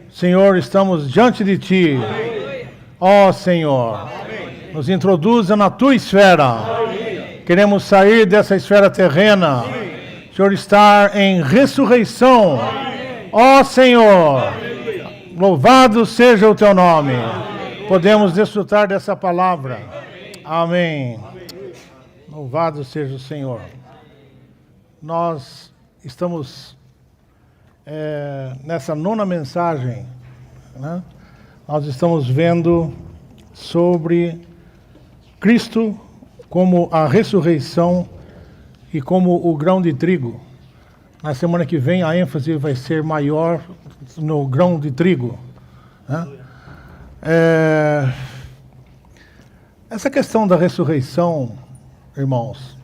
Senhor, estamos diante de Ti. Ó Senhor, nos introduza na Tua esfera. Queremos sair dessa esfera terrena. Senhor, estar em ressurreição. Ó Senhor, louvado seja o Teu nome. Podemos desfrutar dessa palavra. Amém. Louvado seja o Senhor. Nós estamos nessa nona mensagem, né? Nós estamos vendo sobre Cristo como a ressurreição e como o grão de trigo. Na semana que vem a ênfase vai ser maior no grão de trigo, né? Essa questão da ressurreição, irmãos,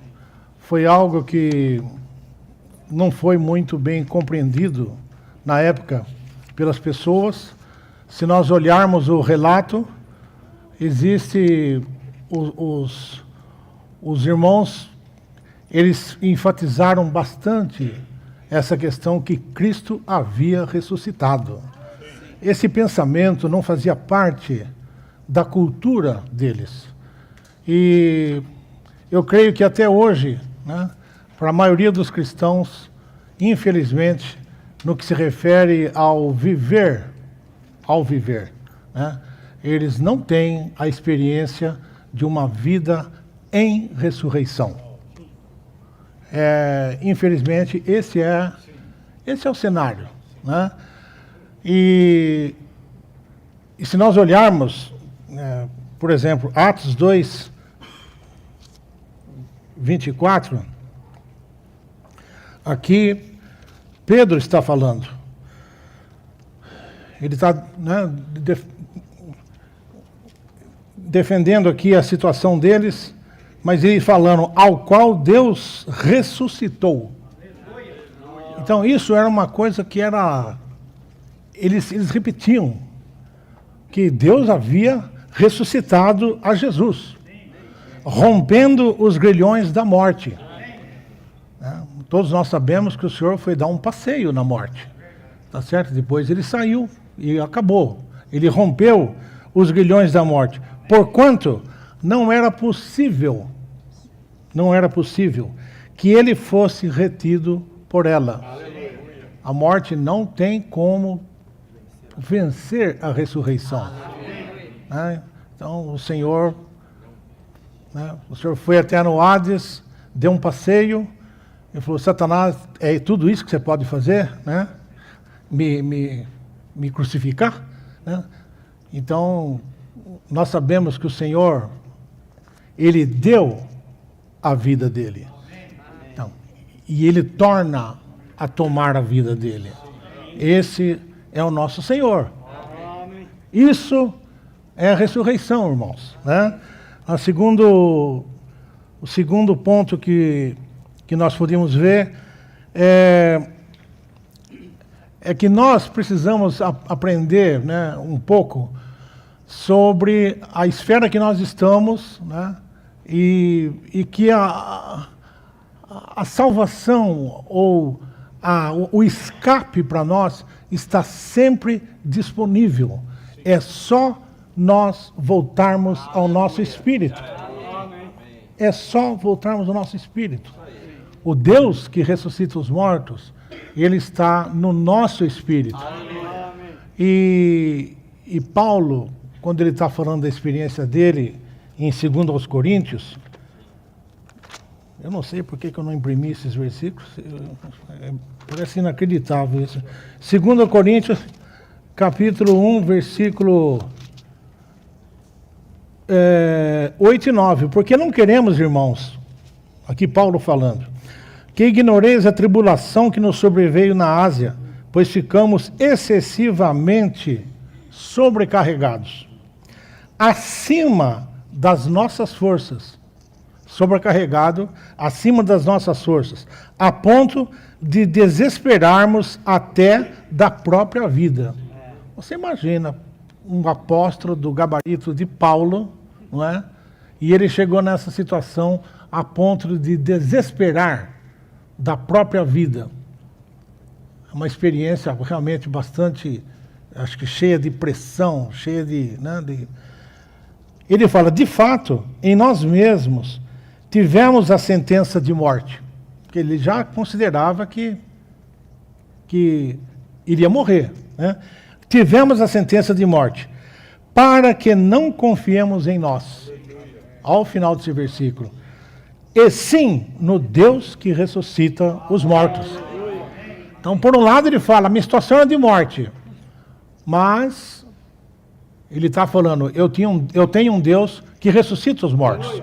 foi algo que não foi muito bem compreendido na época pelas pessoas. Se nós olharmos o relato, os irmãos, eles enfatizaram bastante essa questão que Cristo havia ressuscitado. Esse pensamento não fazia parte da cultura deles. E eu creio que até hoje, né, para a maioria dos cristãos, infelizmente, no que se refere ao viver, né, eles não têm a experiência de uma vida em ressurreição. Infelizmente, esse é o cenário, né? E se nós olharmos, por exemplo, Atos 2, 24, aqui Pedro está falando. Ele está, né, defendendo aqui a situação deles, mas ele falando, ao qual Deus ressuscitou. Então isso era uma coisa que era... Eles repetiam que Deus havia ressuscitado a Jesus, rompendo os grilhões da morte. Todos nós sabemos que o Senhor foi dar um passeio na morte, tá certo? Depois ele saiu e acabou. Ele rompeu os grilhões da morte, porquanto não era possível que ele fosse retido por ela. A morte não tem como vencer a ressurreição. Então o Senhor foi até no Hades, deu um passeio, e falou, Satanás, é tudo isso que você pode fazer, né? Me crucificar, né? Então, nós sabemos que o Senhor, Ele deu a vida dele. Então, e Ele torna a tomar a vida dele. Esse é o nosso Senhor. Isso é a ressurreição, irmãos, né? O segundo ponto que nós podemos ver é que nós precisamos aprender, né, um pouco sobre a esfera que nós estamos, né, e que a salvação ou o escape para nós está sempre disponível. É só nós voltarmos ao nosso espírito. É só voltarmos ao nosso espírito. O Deus que ressuscita os mortos, Ele está no nosso espírito. E Paulo, quando ele está falando da experiência dele, em 2 Coríntios, eu não sei por que eu não imprimi esses versículos, parece inacreditável isso. 2 Coríntios, capítulo 1, versículo 8 e 9. Porque não queremos, irmãos, aqui Paulo falando, que ignoreis a tribulação que nos sobreveio na Ásia, pois ficamos excessivamente sobrecarregados, acima das nossas forças, sobrecarregado, acima das nossas forças, a ponto de desesperarmos até da própria vida. Você imagina um apóstolo do gabarito de Paulo, não é? E ele chegou nessa situação a ponto de desesperar da própria vida. É uma experiência realmente bastante acho que cheia de pressão, cheia de, Ele fala, de fato, em nós mesmos tivemos a sentença de morte. Porque ele já considerava que iria morrer. Né? Tivemos a sentença de morte, para que não confiemos em nós. Ao final desse versículo. E sim no Deus que ressuscita os mortos. Então, por um lado, ele fala, a minha situação é de morte. Mas, ele está falando, eu tenho um Deus que ressuscita os mortos.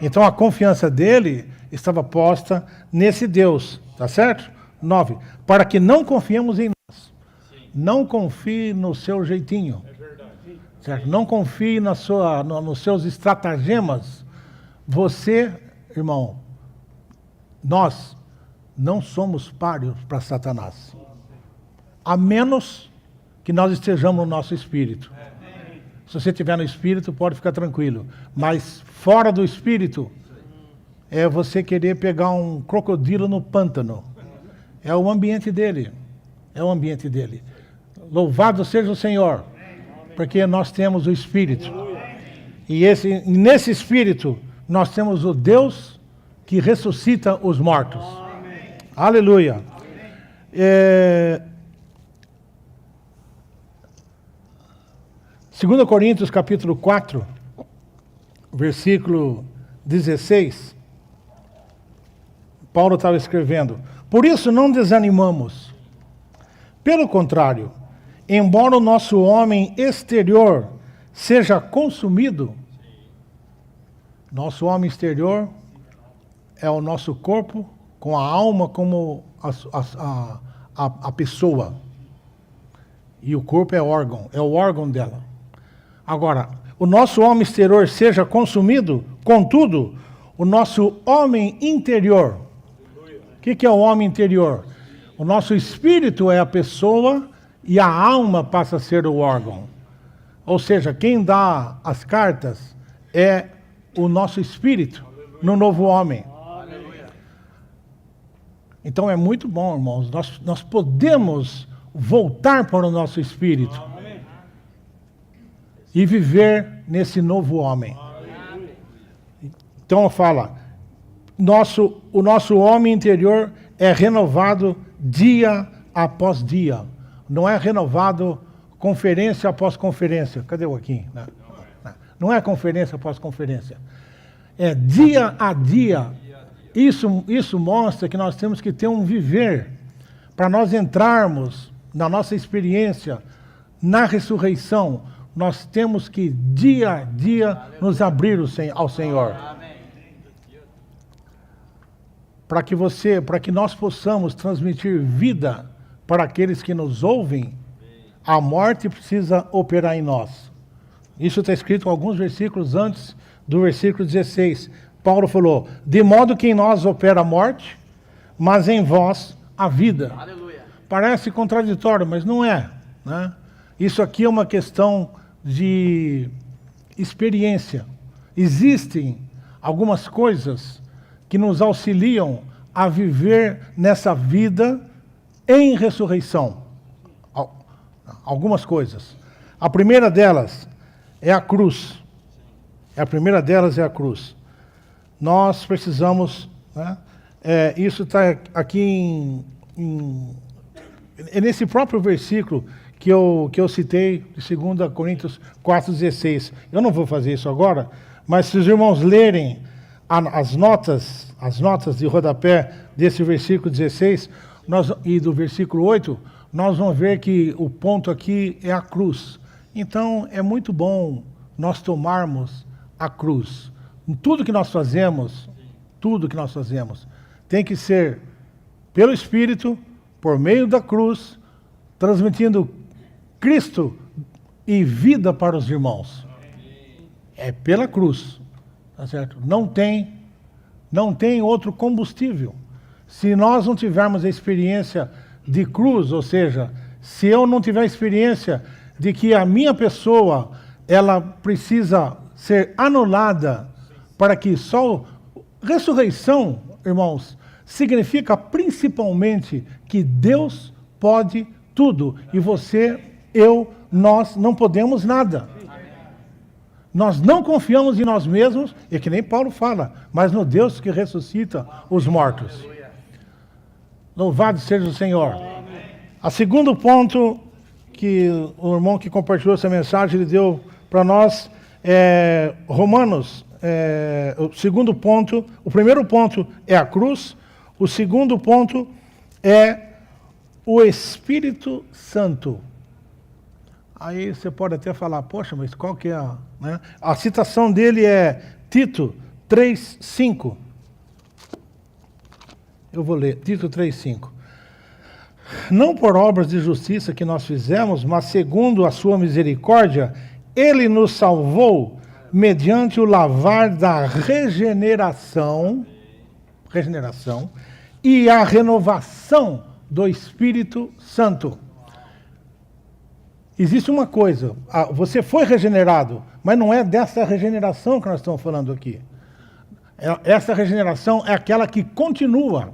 Então, a confiança dele estava posta nesse Deus. Tá certo? 9. Para que não confiemos em nós. Não confie no seu jeitinho. Certo? Não confie nos seus estratagemas. Você, irmão, nós não somos páreos para Satanás. A menos que nós estejamos no nosso espírito. Se você estiver no espírito, pode ficar tranquilo. Mas fora do espírito, é você querer pegar um crocodilo no pântano. É o ambiente dele. É o ambiente dele. Louvado seja o Senhor. Porque nós temos o Espírito. E nesse Espírito, nós temos o Deus que ressuscita os mortos. Amém. Aleluia. 2 Coríntios capítulo 4, versículo 16. Paulo estava escrevendo. Por isso não desanimamos. Pelo contrário, embora o nosso homem exterior seja consumido, nosso homem exterior é o nosso corpo, com a alma como a pessoa. E o corpo é o órgão dela. Agora, o nosso homem exterior seja consumido, contudo, o nosso homem interior. O que é o homem interior? O nosso espírito é a pessoa e a alma passa a ser o órgão. Ou seja, quem dá as cartas é o nosso espírito no novo homem. Então é muito bom, irmãos. Nós podemos voltar para o nosso espírito e viver nesse novo homem. Então fala, o nosso homem interior é renovado dia após dia. Não é renovado conferência após conferência. Cadê o aqui? Não é conferência após conferência. É dia a dia. Isso mostra que nós temos que ter um viver para nós entrarmos na nossa experiência, na ressurreição. Nós temos que dia a dia nos abrir ao Senhor. Para que nós possamos transmitir vida para aqueles que nos ouvem, a morte precisa operar em nós. Isso está escrito alguns versículos antes do versículo 16. Paulo falou, de modo que em nós opera a morte, mas em vós a vida. Aleluia. Parece contraditório, mas não é, né? Isso aqui é uma questão de experiência. Existem algumas coisas que nos auxiliam a viver nessa vida em ressurreição. Algumas coisas. A primeira delas é a cruz. A primeira delas é a cruz. Nós precisamos, né? Isso está aqui nesse próprio versículo que eu citei, de 2 Coríntios 4,16. Eu não vou fazer isso agora, mas se os irmãos lerem as notas de rodapé desse versículo 16 e do versículo 8, nós vamos ver que o ponto aqui é a cruz. Então, é muito bom nós tomarmos a cruz. Tudo que nós fazemos, tem que ser pelo Espírito, por meio da cruz, transmitindo Cristo e vida para os irmãos. É pela cruz, tá certo? Não tem outro combustível. Se nós não tivermos a experiência de cruz, ou seja, se eu não tiver a experiência de que a minha pessoa, ela precisa ser anulada para que só... Ressurreição, irmãos, significa principalmente que Deus pode tudo e você nós não podemos nada. Nós não confiamos em nós mesmos, e que nem Paulo fala, mas no Deus que ressuscita os mortos. Louvado seja o Senhor. A segundo ponto que o irmão que compartilhou essa mensagem, ele deu para nós, Romanos, o segundo ponto, o primeiro ponto é a cruz, o segundo ponto é o Espírito Santo. Aí você pode até falar, poxa, mas qual que é a... Né? A citação dele é Tito 3:5. Eu vou ler, Tito 3:5. Não por obras de justiça que nós fizemos, mas segundo a sua misericórdia, ele nos salvou mediante o lavar da regeneração e a renovação do Espírito Santo. Existe uma coisa, você foi regenerado, mas não é dessa regeneração que nós estamos falando aqui. Essa regeneração é aquela que continua,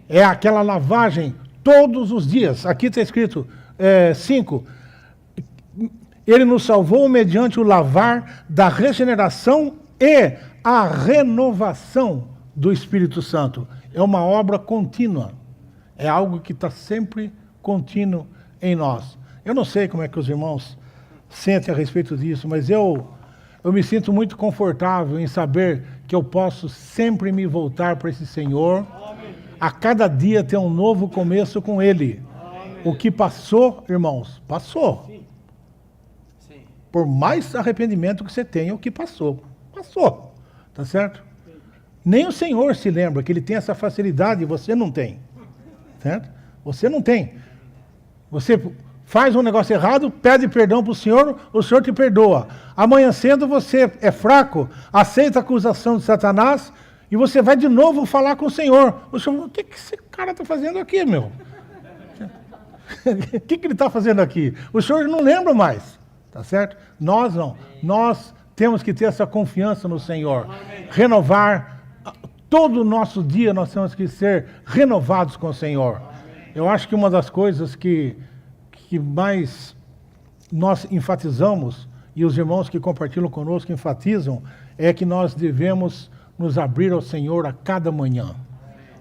é aquela lavagem todos os dias. Aqui está escrito 5. Ele nos salvou mediante o lavar da regeneração e a renovação do Espírito Santo. É uma obra contínua, é algo que está sempre contínuo em nós. Eu não sei como é que os irmãos sentem a respeito disso, mas eu me sinto muito confortável em saber que eu posso sempre me voltar para esse Senhor. A cada dia ter um novo começo com Ele. O que passou, irmãos, passou. Por mais arrependimento que você tenha, o que passou, passou. Tá certo? Nem o Senhor se lembra que Ele tem essa facilidade e você não tem. Certo? Você não tem. Você faz um negócio errado, pede perdão para o Senhor te perdoa. Amanhã cedo você é fraco, aceita a acusação de Satanás e você vai de novo falar com o Senhor. O Senhor, o que esse cara está fazendo aqui, meu? O que ele está fazendo aqui? O Senhor não lembra mais, tá certo? Nós não. Nós temos que ter essa confiança no Senhor. Renovar todo o nosso dia, nós temos que ser renovados com o Senhor. Eu acho que uma das coisas que mais nós enfatizamos, e os irmãos que compartilham conosco enfatizam, é que nós devemos nos abrir ao Senhor a cada manhã,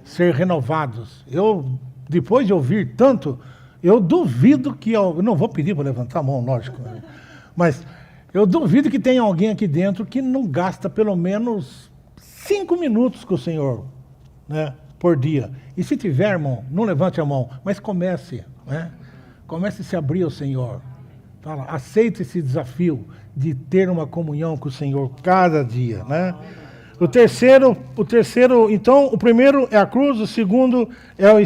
ser renovados. Depois de ouvir tanto, eu duvido que... Eu não vou pedir para levantar a mão, lógico, né? Mas eu duvido que tenha alguém aqui dentro que não gasta pelo menos 5 minutos com o Senhor, né, por dia. E se tiver, irmão, não levante a mão, mas comece, né? Comece a se abrir ao Senhor. Fala, aceite esse desafio de ter uma comunhão com o Senhor cada dia, né? O terceiro, então, o primeiro é a cruz, o segundo é o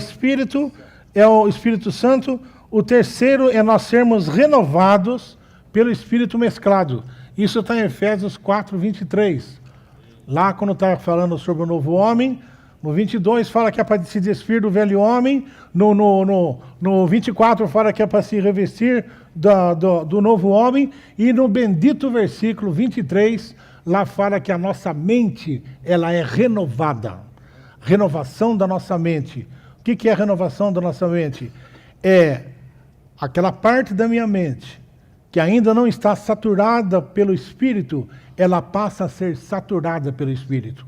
Espírito Santo, o terceiro é nós sermos renovados pelo Espírito mesclado. Isso está em Efésios 4:23. Lá quando está falando sobre o novo homem, no 22 fala que é para se despir do velho homem, no 24 fala que é para se revestir do novo homem, e no bendito versículo 23, lá fala que a nossa mente, ela é renovada. Renovação da nossa mente. O que é a renovação da nossa mente? É aquela parte da minha mente que ainda não está saturada pelo Espírito, ela passa a ser saturada pelo Espírito.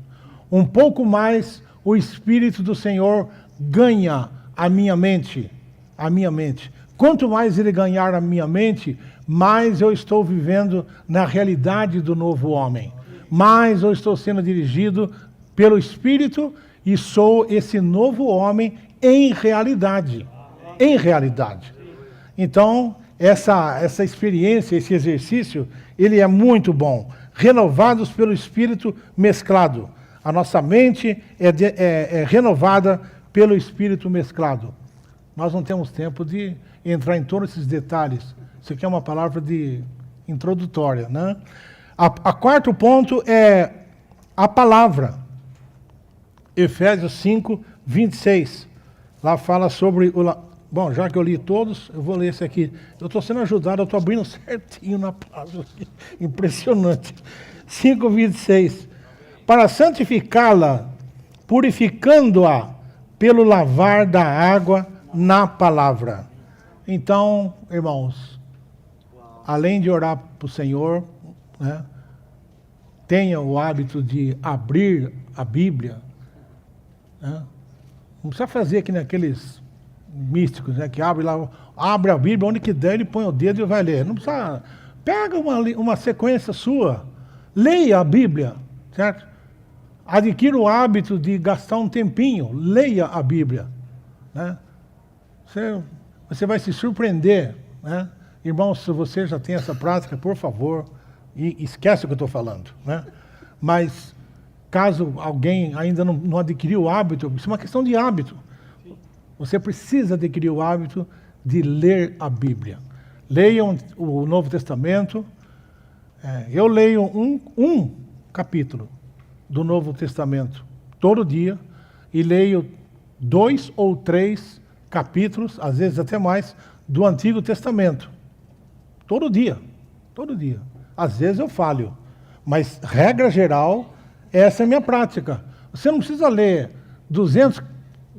Um pouco mais, o Espírito do Senhor ganha a minha mente. Quanto mais ele ganhar a minha mente, mais eu estou vivendo na realidade do novo homem. Mais eu estou sendo dirigido pelo Espírito e sou esse novo homem em realidade. Em realidade. Então, essa experiência, esse exercício, ele é muito bom. Renovados pelo Espírito mesclado. A nossa mente é renovada pelo Espírito mesclado. Nós não temos tempo de entrar em todos esses detalhes. Isso aqui é uma palavra introdutória, né? A quarto ponto é a palavra. Efésios 5:26. Lá fala sobre Bom, já que eu li todos, eu vou ler esse aqui. Eu estou sendo ajudado, eu estou abrindo certinho na palavra. Impressionante. 5:26. Para santificá-la, purificando-a pelo lavar da água na palavra. Então, irmãos, além de orar para o Senhor, né, tenha o hábito de abrir a Bíblia, né? Não precisa fazer que nem aqueles místicos, né, que abre a Bíblia, onde que der, ele põe o dedo e vai ler. Não precisa. Pega uma sequência sua, leia a Bíblia, certo? Adquira o hábito de gastar um tempinho, leia a Bíblia, né? Você vai se surpreender, né? Irmãos, se você já tem essa prática, por favor, e esquece o que eu estou falando, né? Mas, caso alguém ainda não adquiriu o hábito, isso é uma questão de hábito. Você precisa adquirir o hábito de ler a Bíblia. Leiam o Novo Testamento. Eu leio um capítulo do Novo Testamento todo dia e leio 2 ou 3 capítulos, às vezes até mais, do Antigo Testamento. Todo dia. Todo dia. Às vezes eu falho, mas regra geral, essa é a minha prática. Você não precisa ler 200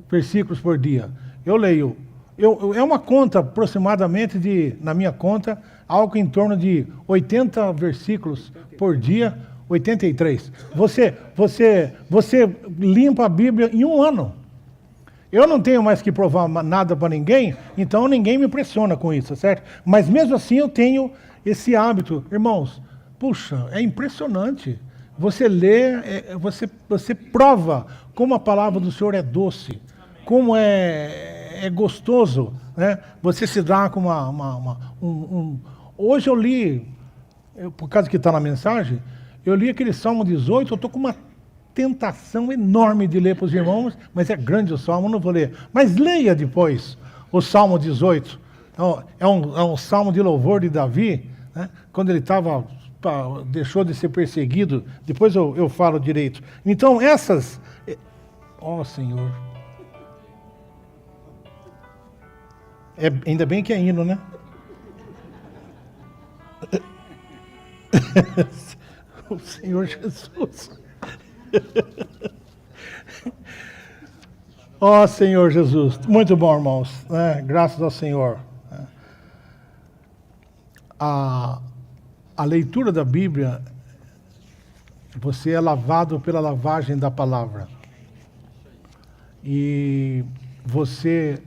versículos por dia. Eu leio. É uma conta aproximadamente na minha conta, algo em torno de 80 versículos por dia, 83. Você limpa a Bíblia em um ano. Eu não tenho mais que provar nada para ninguém, então ninguém me pressiona com isso, certo? Mas mesmo assim eu tenho esse hábito. Irmãos, puxa, é impressionante. Você lê, você prova como a palavra do Senhor é doce, como é gostoso, né? Você se dá com Hoje eu li, por causa que está na mensagem, eu li aquele Salmo 18, eu estou com uma tentação enorme de ler para os irmãos, mas é grande o Salmo, não vou ler. Mas leia depois o Salmo 18. Então, é um salmo de louvor de Davi, né? Quando ele deixou de ser perseguido. Depois eu falo direito. Então, essas... Ó, Senhor... Ainda bem que é hino, né? O Senhor Jesus. Ó Senhor Jesus. Muito bom, irmãos, né? Graças ao Senhor. A leitura da Bíblia, você é lavado pela lavagem da palavra. E você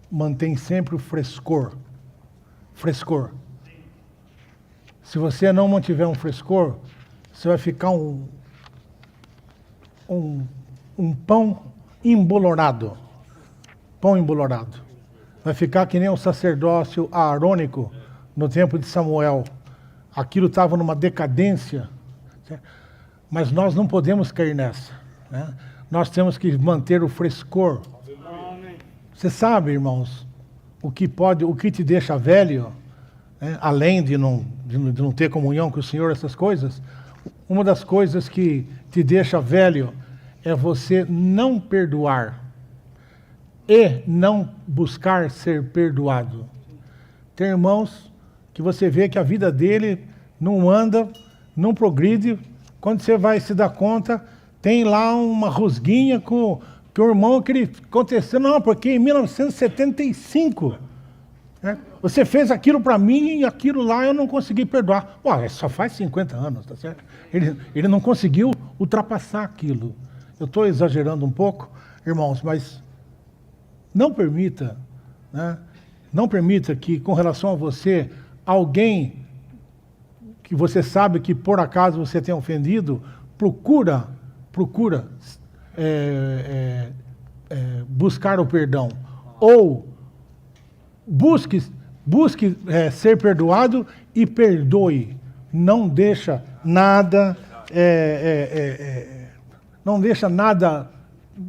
mantém sempre o frescor. Frescor. Se você não mantiver um frescor, você vai ficar um pão embolorado. Pão embolorado. Vai ficar que nem o sacerdócio aarônico no tempo de Samuel. Aquilo estava numa decadência. Certo? Mas nós não podemos cair nessa, né? Nós temos que manter o frescor. Você sabe, irmãos, o que te deixa velho, né? Além de não ter comunhão com o Senhor, essas coisas, uma das coisas que te deixa velho é você não perdoar e não buscar ser perdoado. Tem irmãos que você vê que a vida dele não anda, não progride, quando você vai se dar conta, tem lá uma rusguinha com o irmão que ele aconteceu, não, porque em 1975, né, você fez aquilo para mim e aquilo lá eu não consegui perdoar. Ué, só faz 50 anos, tá certo? Ele não conseguiu ultrapassar aquilo. Eu estou exagerando um pouco, irmãos, mas não permita, né, não permita que, com relação a você, alguém que você sabe que por acaso você tem ofendido, procura buscar o perdão, ou busque ser perdoado e perdoe. Não deixa nada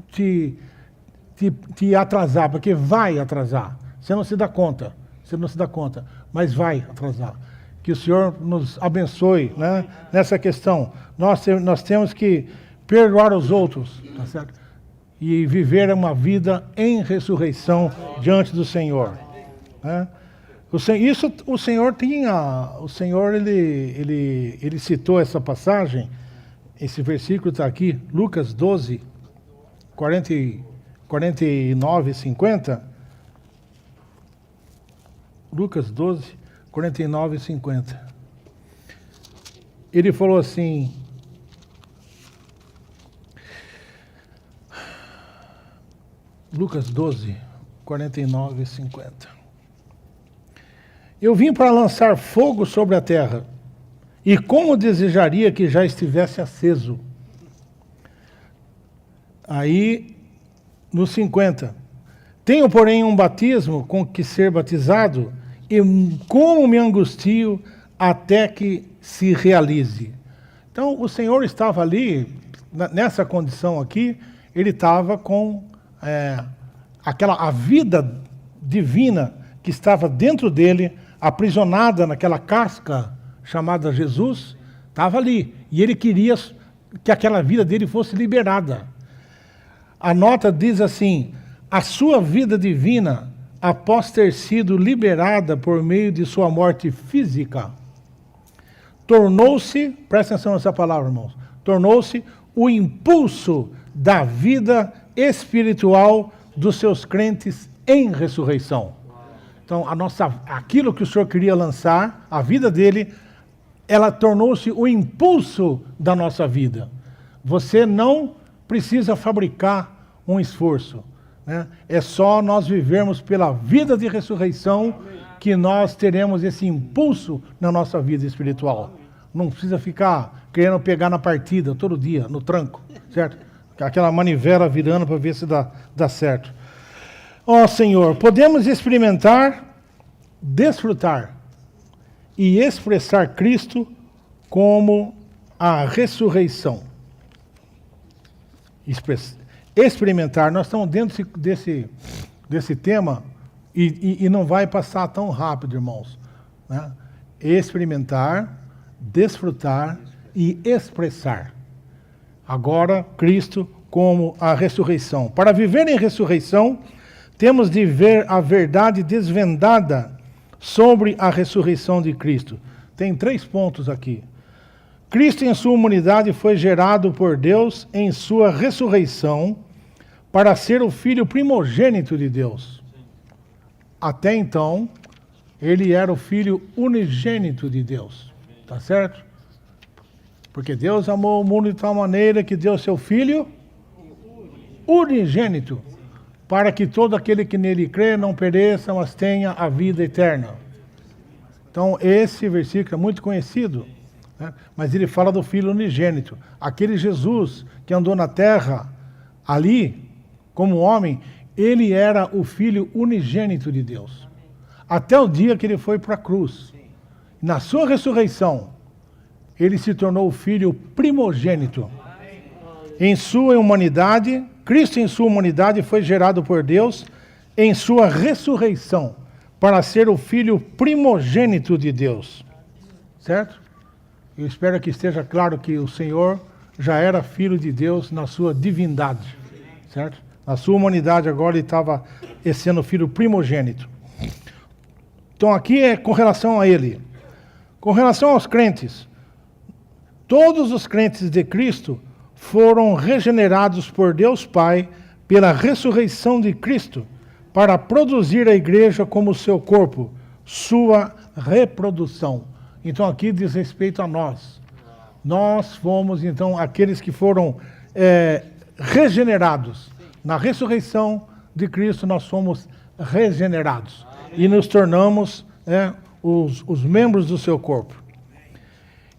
te atrasar, porque vai atrasar. Você não se dá conta, mas vai atrasar. Que o Senhor nos abençoe, né, nessa questão. Nós temos que perdoar os outros, tá certo? E viver uma vida em ressurreição diante do Senhor, né? O Senhor ele citou essa passagem, esse versículo está aqui, Lucas 12, 49 e 50. Lucas 12, 49 e 50. Ele falou assim: Lucas 12, 49 e 50. Eu vim para lançar fogo sobre a terra, e como desejaria que já estivesse aceso. Aí, no 50. Tenho, porém, um batismo com que ser batizado, e como me angustio até que se realize. Então, o Senhor estava ali, nessa condição aqui, ele estava com a vida divina que estava dentro dele, aprisionada naquela casca chamada Jesus, estava ali. E ele queria que aquela vida dele fosse liberada. A nota diz assim: a sua vida divina, após ter sido liberada por meio de sua morte física, tornou-se, presta atenção nessa palavra, irmãos, tornou-se o impulso da vida espiritual dos seus crentes em ressurreição. Então, aquilo que o Senhor queria lançar, a vida dele, ela tornou-se o impulso da nossa vida. Você não precisa fabricar um esforço, né? É só nós vivermos pela vida de ressurreição que nós teremos esse impulso na nossa vida espiritual. Não precisa ficar querendo pegar na partida todo dia, no tranco, certo? Aquela manivela virando para ver se dá certo. Ó Senhor, podemos experimentar, desfrutar e expressar Cristo como a ressurreição. Experimentar, nós estamos dentro desse tema e não vai passar tão rápido, irmãos, né? Experimentar, desfrutar e expressar. Agora, Cristo como a ressurreição. Para viver em ressurreição, temos de ver a verdade desvendada sobre a ressurreição de Cristo. Tem 3 pontos aqui. Cristo, em sua humanidade, foi gerado por Deus em sua ressurreição para ser o Filho primogênito de Deus. Até então, ele era o Filho unigênito de Deus. Tá certo? Porque Deus amou o mundo de tal maneira que deu seu Filho unigênito, para que todo aquele que nele crê não pereça, mas tenha a vida eterna. Então, esse versículo é muito conhecido, né? Mas ele fala do Filho unigênito. Aquele Jesus que andou na terra, ali, como homem, ele era o Filho unigênito de Deus. Até o dia que ele foi para a cruz. Na sua ressurreição, ele se tornou o Filho primogênito. Em sua humanidade, Cristo em sua humanidade foi gerado por Deus em sua ressurreição, para ser o Filho primogênito de Deus. Certo? Eu espero que esteja claro que o Senhor já era Filho de Deus na sua divindade. Certo? Na sua humanidade agora ele estava sendo Filho primogênito. Então aqui é com relação a ele. Com relação aos crentes, todos os crentes de Cristo foram regenerados por Deus Pai pela ressurreição de Cristo, para produzir a igreja como seu corpo, sua reprodução. Então aqui diz respeito a nós. Nós fomos, então, aqueles que foram regenerados. Na ressurreição de Cristo nós fomos regenerados. E nos tornamos os membros do seu corpo.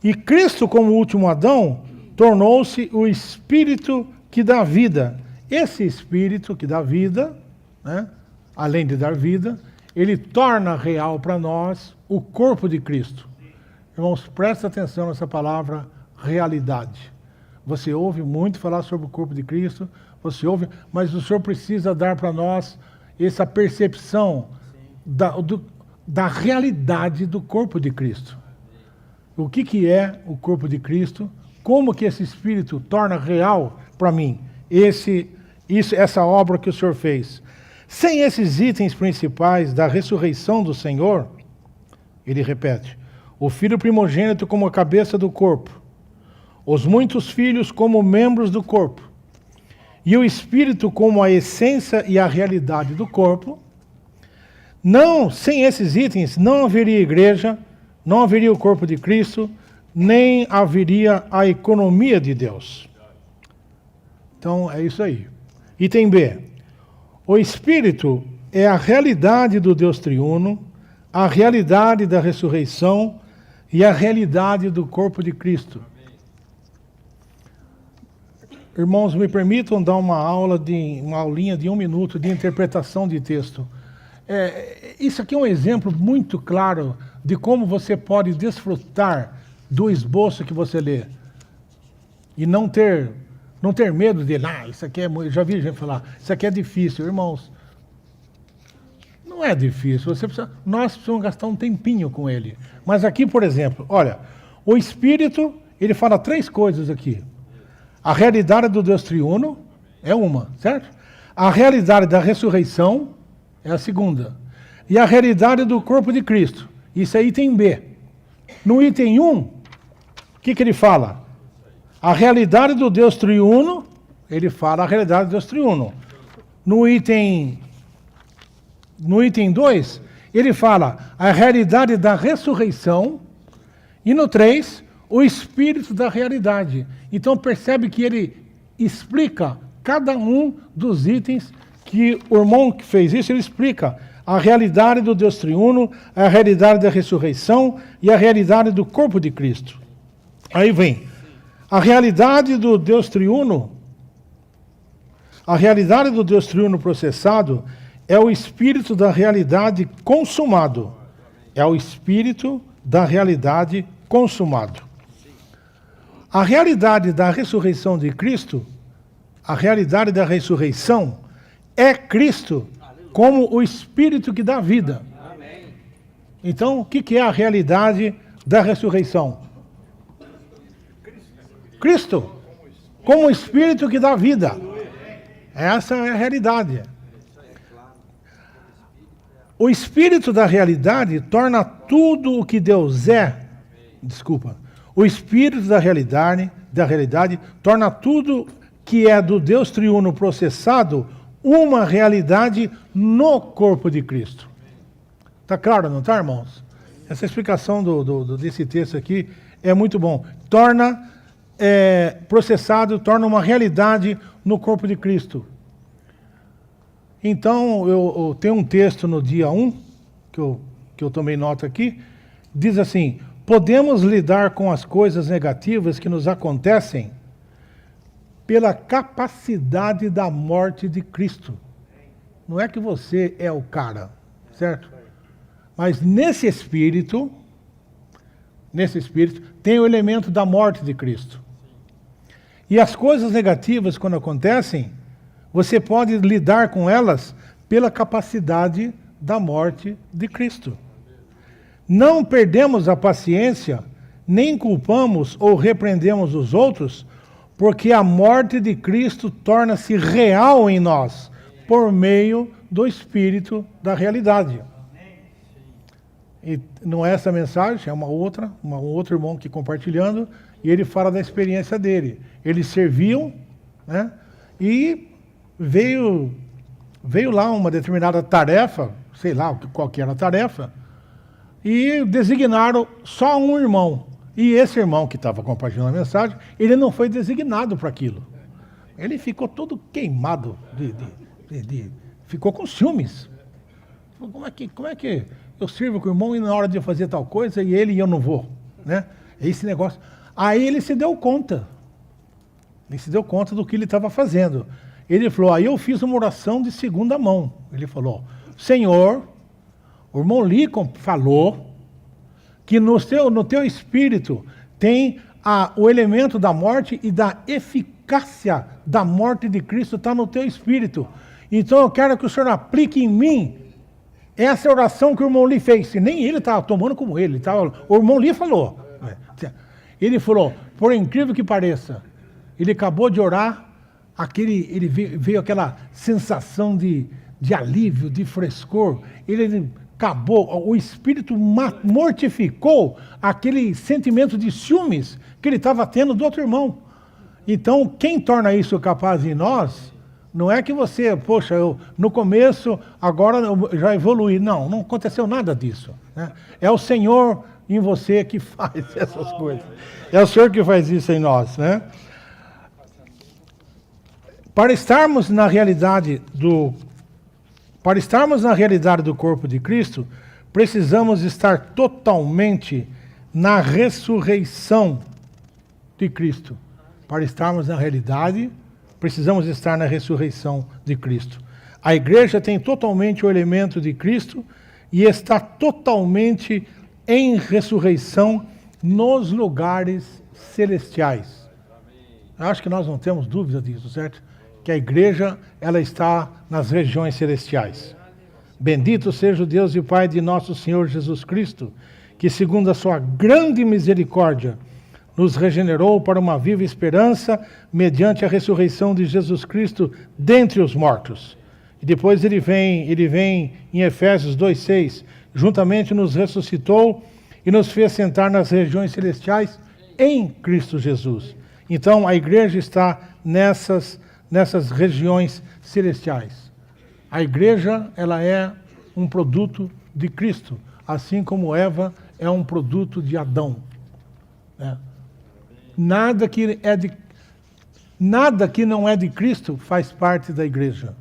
E Cristo, como último Adão, tornou-se o Espírito que dá vida. Esse Espírito que dá vida, né, além de dar vida, ele torna real para nós o corpo de Cristo. Irmãos, presta atenção nessa palavra realidade. Você ouve muito falar sobre o corpo de Cristo, você ouve, mas o Senhor precisa dar para nós essa percepção da realidade do corpo de Cristo. O que é o corpo de Cristo? Como que esse Espírito torna real para mim essa obra que o Senhor fez? Sem esses itens principais da ressurreição do Senhor, ele repete, o Filho primogênito como a cabeça do corpo, os muitos filhos como membros do corpo, e o Espírito como a essência e a realidade do corpo, Não, sem esses itens, não haveria igreja, não haveria o corpo de Cristo, nem haveria a economia de Deus. Então, é isso aí. Item B. O Espírito é a realidade do Deus triuno, a realidade da ressurreição e a realidade do corpo de Cristo. Irmãos, me permitam dar uma aulinha de 1 minuto de interpretação de texto. Isso aqui é um exemplo muito claro de como você pode desfrutar do esboço que você lê. E não ter medo de, isso aqui é muito... Já vi gente falar, isso aqui é difícil. Irmãos, não é difícil. Nós precisamos gastar um tempinho com ele. Mas aqui, por exemplo, olha, o Espírito, ele fala 3 coisas aqui. A realidade do Deus triuno é uma, certo? A realidade da ressurreição é a segunda. E a realidade do corpo de Cristo. Isso é item B. No item 1, o que ele fala? A realidade do Deus triuno, ele fala a realidade do Deus triuno. No item 2, ele fala a realidade da ressurreição. E no 3, o espírito da realidade. Então percebe que ele explica cada um dos itens que o irmão que fez isso, ele explica a realidade do Deus triuno, a realidade da ressurreição e a realidade do corpo de Cristo. Aí vem, a realidade do Deus triuno processado é o espírito da realidade consumado. É o espírito da realidade consumado. A realidade da ressurreição de Cristo, a realidade da ressurreição é Cristo como o Espírito que dá vida. Então, o que é a realidade da ressurreição? Cristo como o Espírito que dá vida. Essa é a realidade. O Espírito da realidade torna tudo o que Deus é. O Espírito da realidade torna tudo que é do Deus triuno processado uma realidade no corpo de Cristo. Está claro, não está, irmãos? Essa explicação desse texto aqui é muito bom. Torna processado, torna uma realidade no corpo de Cristo. Então, eu tenho um texto no dia 1, que eu tomei nota aqui, diz assim: podemos lidar com as coisas negativas que nos acontecem pela capacidade da morte de Cristo. Não é que você é o cara, certo? Mas nesse espírito tem o elemento da morte de Cristo. E as coisas negativas, quando acontecem, você pode lidar com elas pela capacidade da morte de Cristo. Não perdemos a paciência, nem culpamos ou repreendemos os outros, porque a morte de Cristo torna-se real em nós, por meio do Espírito da realidade. E não é essa mensagem, é um outro irmão que compartilhando, e ele fala da experiência dele. Eles serviam, né, e veio lá uma determinada tarefa, sei lá qual que era a tarefa, e designaram só um irmão. E esse irmão que estava compartilhando a mensagem, ele não foi designado para aquilo. Ele ficou todo queimado, ficou com ciúmes. Como é que eu sirvo com o irmão e na hora de fazer tal coisa e eu não vou? Né? Esse negócio. Aí ele se deu conta. Ele se deu conta do que ele estava fazendo. Ele falou, aí eu fiz uma oração de segunda mão. Ele falou, Senhor, o irmão Lincoln falou que no teu espírito tem o elemento da morte e da eficácia da morte de Cristo está no teu espírito. Então eu quero que o Senhor aplique em mim essa oração que o irmão Lee fez. E nem ele estava tomando como ele. O irmão Lee falou. Ele falou, por incrível que pareça, ele acabou de orar, ele veio aquela sensação de alívio, de frescor. Ele acabou, o Espírito mortificou aquele sentimento de ciúmes que ele estava tendo do outro irmão. Então, quem torna isso capaz em nós, Não é que você, poxa, no começo, agora eu já evoluí. Não, não aconteceu nada disso. Né? É o Senhor em você que faz essas coisas. É o Senhor que faz isso em nós. Né? Para estarmos na realidade do corpo de Cristo, precisamos estar totalmente na ressurreição de Cristo. Para estarmos na realidade, precisamos estar na ressurreição de Cristo. A igreja tem totalmente o elemento de Cristo e está totalmente em ressurreição nos lugares celestiais. Acho que nós não temos dúvida disso, certo? Que a igreja, ela está nas regiões celestiais. Bendito seja o Deus e Pai de nosso Senhor Jesus Cristo, que segundo a sua grande misericórdia, nos regenerou para uma viva esperança, mediante a ressurreição de Jesus Cristo dentre os mortos. E depois ele vem em Efésios 2,6, juntamente nos ressuscitou e nos fez sentar nas regiões celestiais em Cristo Jesus. Então a igreja está nessas regiões celestiais. A igreja, ela é um produto de Cristo, assim como Eva é um produto de Adão. Nada que não é de Cristo faz parte da igreja.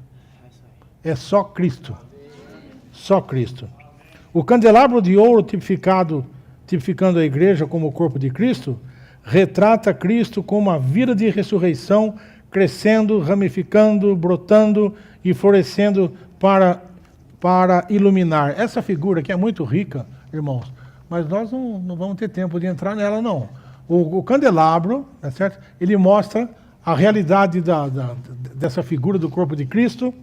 É só Cristo. Só Cristo. O candelabro de ouro tipificando a igreja como o corpo de Cristo, retrata Cristo como a vida de ressurreição, crescendo, ramificando, brotando e florescendo para iluminar. Essa figura aqui é muito rica, irmãos, mas nós não vamos ter tempo de entrar nela, não. O candelabro, tá certo? Ele mostra a realidade dessa figura do corpo de Cristo,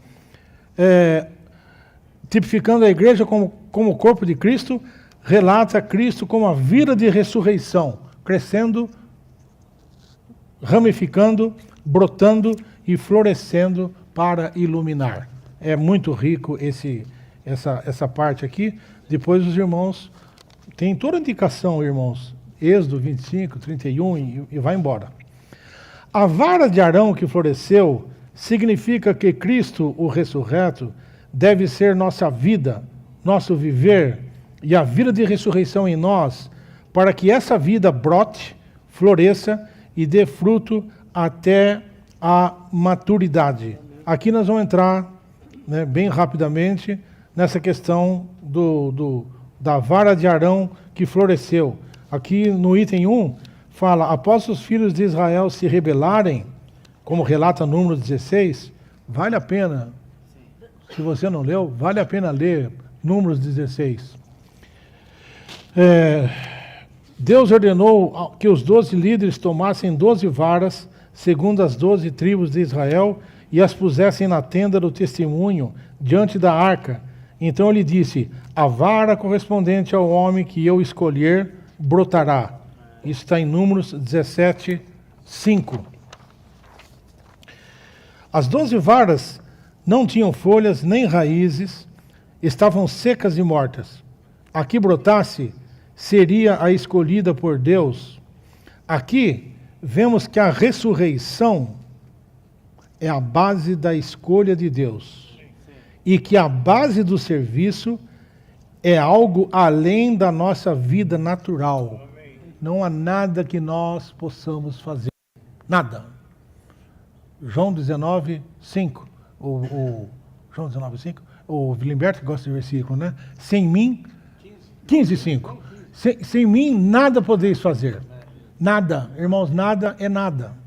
tipificando a igreja como o corpo de Cristo, relata Cristo como a vida de ressurreição, crescendo, ramificando, brotando e florescendo para iluminar. É muito rico essa parte aqui. Depois os irmãos têm toda a indicação, irmãos. Êxodo 25, 31 e vai embora. A vara de Arão que floresceu significa que Cristo, o ressurreto, deve ser nossa vida, nosso viver e a vida de ressurreição em nós, para que essa vida brote, floresça e dê fruto até a maturidade. Aqui nós vamos entrar, né, bem rapidamente nessa questão da vara de Arão que floresceu. Aqui no item 1, fala, após os filhos de Israel se rebelarem, como relata Número 16, vale a pena, se você não leu, vale a pena ler Números 16. Deus ordenou que os 12 líderes tomassem 12 varas, segundo as 12 tribos de Israel, e as pusessem na tenda do testemunho, diante da arca. Então ele disse, a vara correspondente ao homem que eu escolher, brotará. Isso está em Números 17, 5. As 12 varas não tinham folhas nem raízes, estavam secas e mortas. A que brotasse seria a escolhida por Deus. Aqui vemos que a ressurreição é a base da escolha de Deus. E que a base do serviço é algo além da nossa vida natural. Não há nada que nós possamos fazer. Nada. João 19, 5. João 19, 5. O Wittenberg gosta de versículo, né? Sem mim, 15, 5. Sem mim nada podeis fazer. Nada. Irmãos, nada é nada.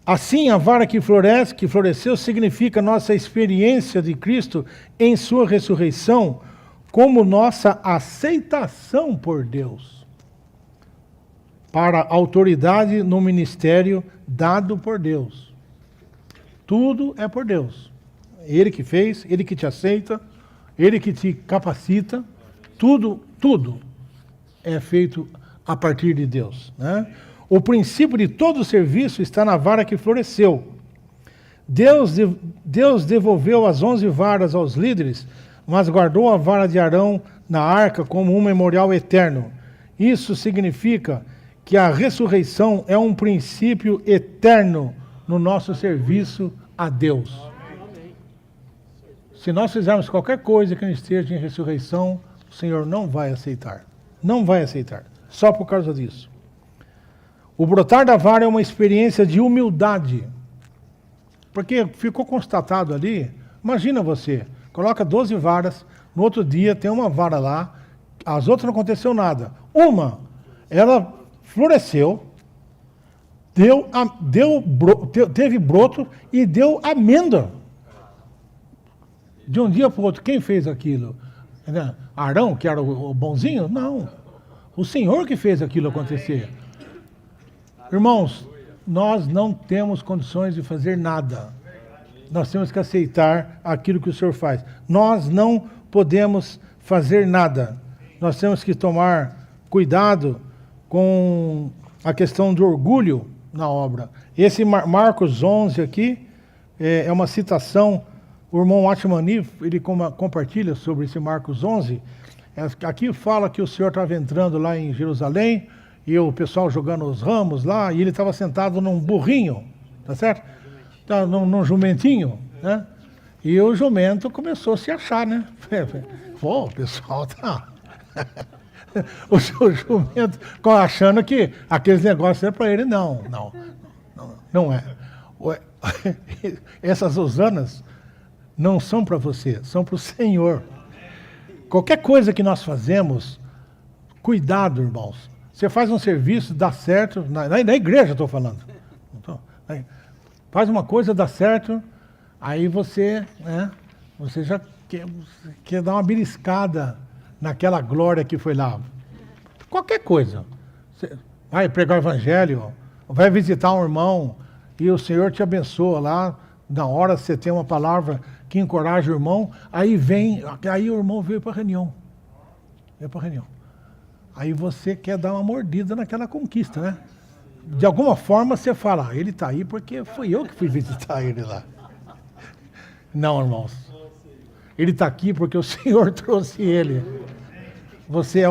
Assim, a vara que floresceu, significa nossa experiência de Cristo em sua ressurreição, como nossa aceitação por Deus, para a autoridade no ministério dado por Deus. Tudo é por Deus. Ele que fez, Ele que te aceita, Ele que te capacita, tudo é feito a partir de Deus, né? O princípio de todo serviço está na vara que floresceu. Deus devolveu as 11 varas aos líderes, mas guardou a vara de Arão na arca como um memorial eterno. Isso significa que a ressurreição é um princípio eterno no nosso serviço a Deus. Se nós fizermos qualquer coisa que não esteja em ressurreição, o Senhor não vai aceitar. Não vai aceitar. Só por causa disso. O brotar da vara é uma experiência de humildade. Porque ficou constatado ali, imagina você, coloca 12 varas, no outro dia tem uma vara lá, as outras não aconteceu nada. Uma, ela floresceu, teve broto e deu amêndoa. De um dia para o outro, quem fez aquilo? Arão, que era o bonzinho? Não. O Senhor que fez aquilo acontecer. Irmãos, nós não temos condições de fazer nada. Nós temos que aceitar aquilo que o Senhor faz. Nós não podemos fazer nada. Nós temos que tomar cuidado com a questão do orgulho na obra. Esse Marcos 11 aqui é uma citação. O irmão Atmani, ele compartilha sobre esse Marcos 11. Aqui fala que o Senhor estava entrando lá em Jerusalém, e o pessoal jogando os ramos lá, e ele estava sentado num burrinho, tá certo? Num jumentinho, né? E o jumento começou a se achar, né? Pô, o pessoal tá... o jumento achando que aqueles negócios eram para ele. Não é. Essas hosanas não são para você, são para o Senhor. Qualquer coisa que nós fazemos, cuidado, irmãos. Você faz um serviço, dá certo, na igreja estou falando. Então, faz uma coisa, dá certo, aí você já quer dar uma beliscada naquela glória que foi lá. Qualquer coisa. Você vai pregar o evangelho, vai visitar um irmão, e o Senhor te abençoa lá, na hora você tem uma palavra que encoraja o irmão, aí o irmão veio para a reunião. Aí você quer dar uma mordida naquela conquista, né? De alguma forma você fala, ele está aí porque fui eu que fui visitar ele lá. Não, irmãos. Ele está aqui porque o Senhor trouxe ele. Você é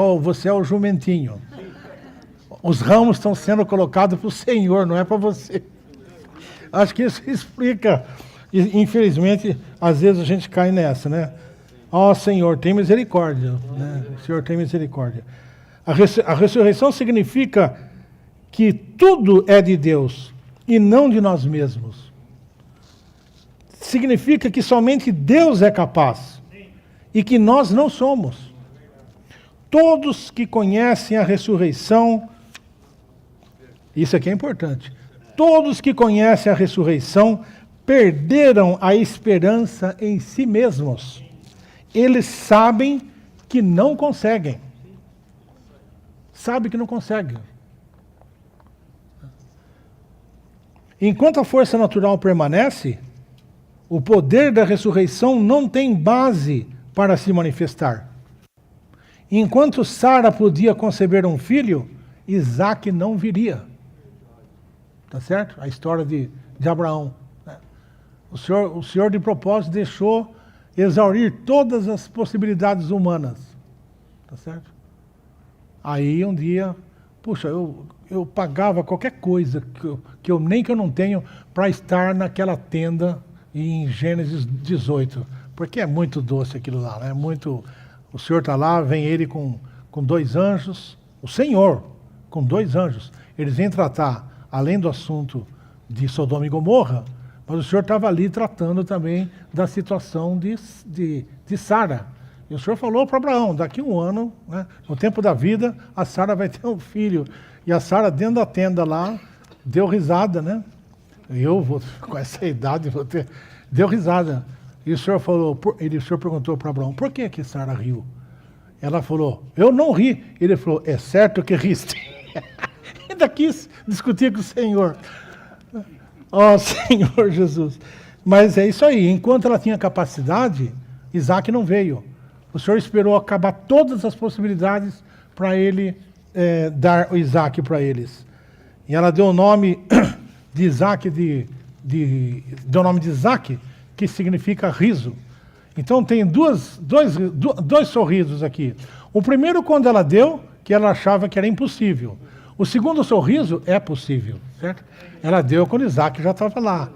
o jumentinho. Os ramos estão sendo colocados para o Senhor, não é para você. Acho que isso explica. E, infelizmente, às vezes a gente cai nessa, né? Ó, Senhor, tem misericórdia. Né? Senhor, tem misericórdia. A ressurreição significa que tudo é de Deus e não de nós mesmos. Significa que somente Deus é capaz e que nós não somos. Todos que conhecem a ressurreição, isso aqui é importante, todos que conhecem a ressurreição perderam a esperança em si mesmos. Eles sabem que não conseguem. Sabe que não consegue. Enquanto a força natural permanece, o poder da ressurreição não tem base para se manifestar. Enquanto Sara podia conceber um filho, Isaac não viria. Tá certo? A história de Abraão. O Senhor de propósito deixou exaurir todas as possibilidades humanas. Tá certo? Aí um dia, puxa, eu pagava qualquer coisa que eu não tenho para estar naquela tenda em Gênesis 18. Porque é muito doce aquilo lá, né? O Senhor está lá, vem ele com 2 anjos, o Senhor com 2 anjos. Eles vêm tratar, além do assunto de Sodoma e Gomorra, mas o Senhor estava ali tratando também da situação de Sara. E o Senhor falou para Abraão, daqui a 1 ano, né, no tempo da vida, a Sara vai ter um filho. E a Sara, dentro da tenda lá, deu risada, né? Com essa idade, deu risada. E o Senhor perguntou para Abraão, por que Sara riu? Ela falou, eu não ri. Ele falou, é certo que riste. Ainda quis discutir com o Senhor. Ó, Senhor Jesus. Mas é isso aí, enquanto ela tinha capacidade, Isaac não veio. O Senhor esperou acabar todas as possibilidades para ele dar o Isaac para eles. E ela deu o nome de Isaac, deu o nome de Isaac, que significa riso. Então tem dois sorrisos aqui. O primeiro, quando ela deu, que ela achava que era impossível. O segundo sorriso é possível. certo? Ela deu quando Isaac já estava lá.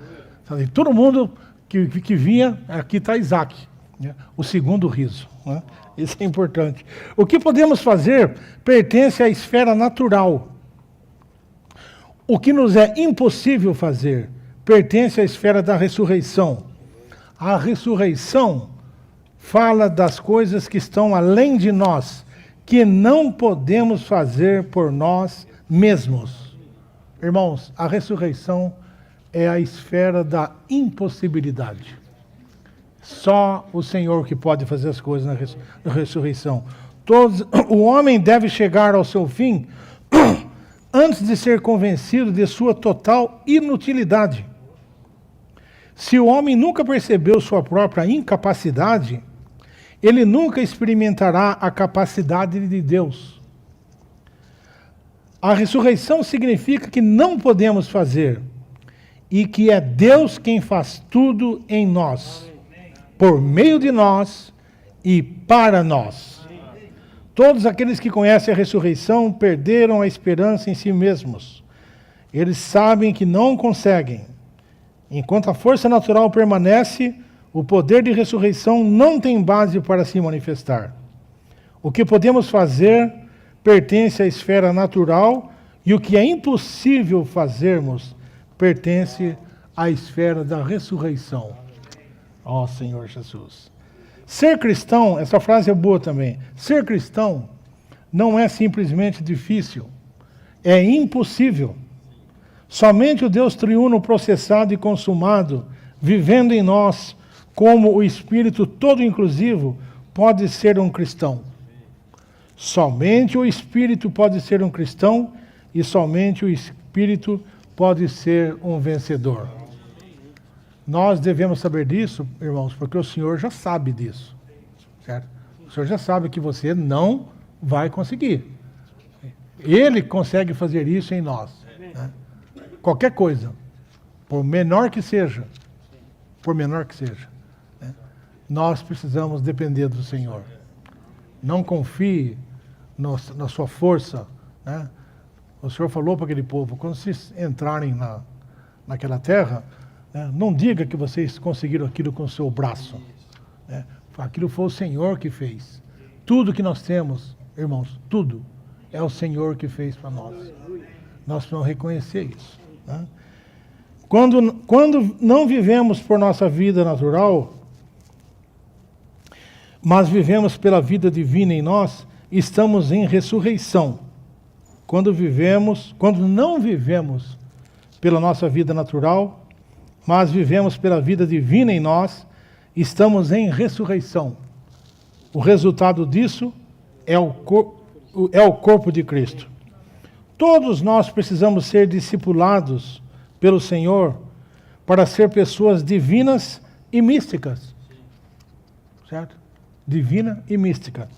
Todo mundo que vinha, aqui está Isaac, né? O segundo riso, né? Isso é importante. O que podemos fazer pertence à esfera natural. O que nos é impossível fazer pertence à esfera da ressurreição. A ressurreição fala das coisas que estão além de nós, que não podemos fazer por nós mesmos. Irmãos, a ressurreição é a esfera da impossibilidade. Só o Senhor que pode fazer as coisas na ressurreição. O homem deve chegar ao seu fim antes de ser convencido de sua total inutilidade. Se o homem nunca percebeu sua própria incapacidade, ele nunca experimentará a capacidade de Deus. A ressurreição significa que não podemos fazer, e que é Deus quem faz tudo em nós, por meio de nós e para nós. Todos aqueles que conhecem a ressurreição perderam a esperança em si mesmos. Eles sabem que não conseguem. Enquanto a força natural permanece, o poder de ressurreição não tem base para se manifestar. O que podemos fazer pertence à esfera natural, e o que é impossível fazermos pertence à esfera da ressurreição. Ó Senhor Jesus. Ser cristão, essa frase é boa também. Ser cristão não é simplesmente difícil, é impossível. Somente o Deus triuno processado e consumado, vivendo em nós como o Espírito todo inclusivo, pode ser um cristão. Somente o Espírito pode ser um cristão, e somente o Espírito pode ser um vencedor. Nós devemos saber disso, irmãos, porque o Senhor já sabe disso, certo? O Senhor já sabe que você não vai conseguir. Ele consegue fazer isso em nós, né? Qualquer coisa, por menor que seja, né? Nós precisamos depender do Senhor. Não confie na sua força, né? O Senhor falou para aquele povo, quando vocês entrarem naquela terra, né, não diga que vocês conseguiram aquilo com o seu braço, né? Aquilo foi o Senhor que fez. Tudo que nós temos, irmãos, tudo é o Senhor que fez para nós. Nós precisamos reconhecer isso, né? Quando não vivemos por nossa vida natural, mas vivemos pela vida divina em nós, estamos em ressurreição. Quando não vivemos pela nossa vida natural, mas vivemos pela vida divina em nós, estamos em ressurreição. O resultado disso é o corpo de Cristo. Todos nós precisamos ser discipulados pelo Senhor para ser pessoas divinas e místicas. Certo? Divina e mística.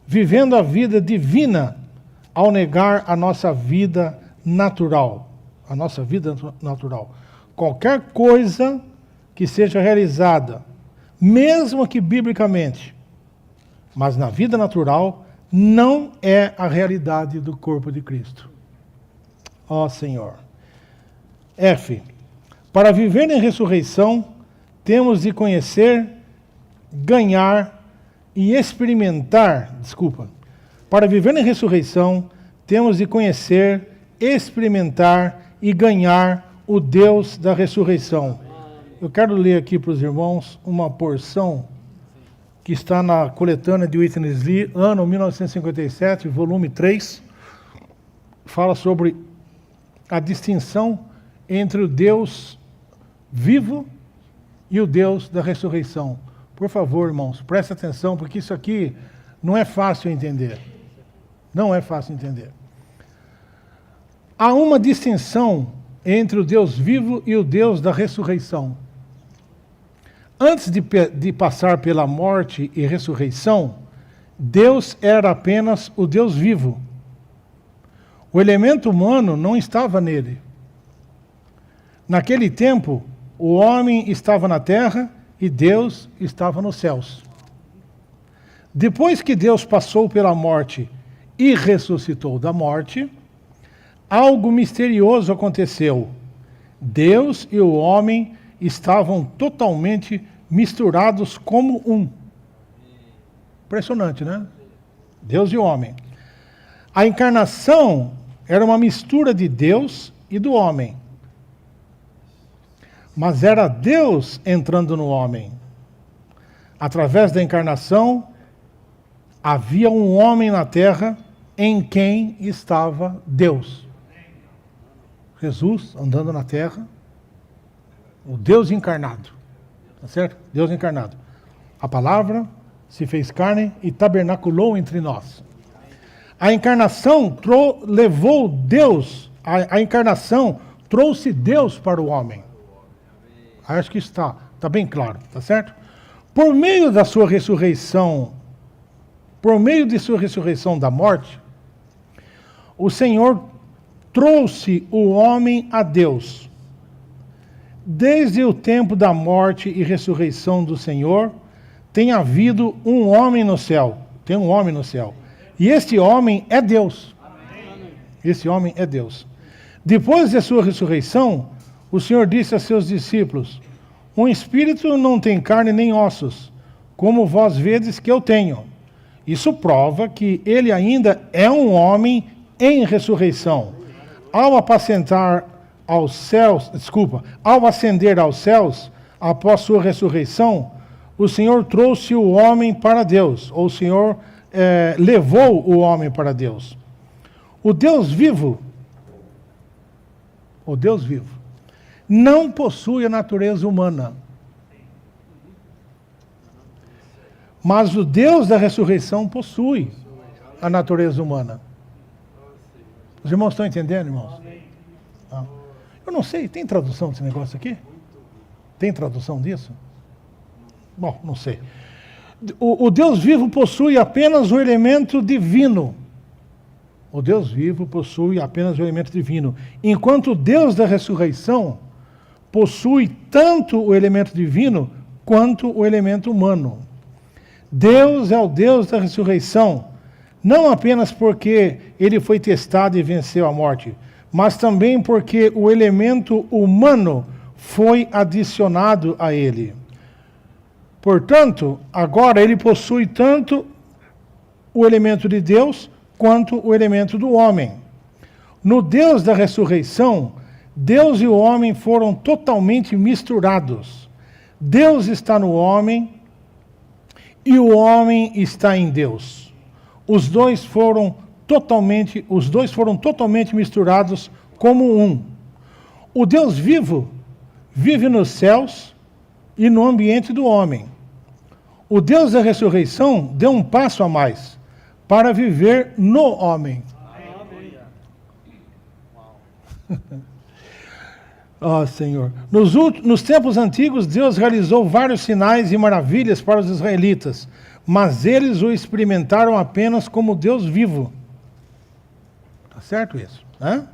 Vivendo a vida divina ao negar a nossa vida natural. A nossa vida natural. Qualquer coisa que seja realizada, mesmo que biblicamente, mas na vida natural, não é a realidade do corpo de Cristo. Ó Senhor. F. Para viver em ressurreição, temos de conhecer, ganhar e experimentar, para viver em ressurreição, temos de conhecer, experimentar e ganhar o Deus da ressurreição. Eu quero ler aqui para os irmãos uma porção que está na coletânea de Witness Lee, ano 1957, volume 3, fala sobre a distinção entre o Deus vivo e o Deus da ressurreição. Por favor, irmãos, preste atenção, porque isso aqui não é fácil entender. Não é fácil entender. Há uma distinção entre o Deus vivo e o Deus da ressurreição. Antes de passar pela morte e ressurreição, Deus era apenas o Deus vivo. O elemento humano não estava nele. Naquele tempo, o homem estava na terra e Deus estava nos céus. Depois que Deus passou pela morte e ressuscitou da morte, algo misterioso aconteceu. Deus e o homem estavam totalmente misturados como um. Impressionante, né? Deus e o homem. A encarnação era uma mistura de Deus e do homem. Mas era Deus entrando no homem. Através da encarnação, havia um homem na terra em quem estava Deus. Jesus andando na terra, o Deus encarnado. Tá certo? Deus encarnado. A palavra se fez carne e tabernaculou entre nós. A encarnação levou Deus, a encarnação trouxe Deus para o homem. Acho que está bem claro, tá certo? Por meio da sua ressurreição, por meio de sua ressurreição da morte, o Senhor trouxe o homem a Deus. Desde o tempo da morte e ressurreição do Senhor, tem havido um homem no céu. Tem um homem no céu. E este homem é Deus. Esse homem é Deus. Depois de sua ressurreição, o Senhor disse a seus discípulos: um espírito não tem carne nem ossos, como vós vedes que eu tenho. Isso prova que ele ainda é um homem em ressurreição. Ao ascender aos céus, após sua ressurreição, o Senhor trouxe o homem para Deus, ou o Senhor levou o homem para Deus. O Deus vivo, não possui a natureza humana. Mas o Deus da ressurreição possui a natureza humana. Os irmãos estão entendendo, irmãos? Ah. Eu não sei, tem tradução desse negócio aqui? Tem tradução disso? Bom, não sei. O Deus vivo possui apenas o elemento divino. O Deus vivo possui apenas o elemento divino. Enquanto o Deus da ressurreição possui tanto o elemento divino quanto o elemento humano. Deus é o Deus da ressurreição, não apenas porque ele foi testado e venceu a morte, mas também porque o elemento humano foi adicionado a ele. Portanto, agora ele possui tanto o elemento de Deus quanto o elemento do homem. No Deus da ressurreição, Deus e o homem foram totalmente misturados. Deus está no homem e o homem está em Deus. Os dois foram totalmente misturados como um. O Deus vivo vive nos céus e no ambiente do homem. O Deus da ressurreição deu um passo a mais para viver no homem. Ó Senhor. Nos tempos antigos, Deus realizou vários sinais e maravilhas para os israelitas, mas eles o experimentaram apenas como Deus vivo. Tá certo isso? Né?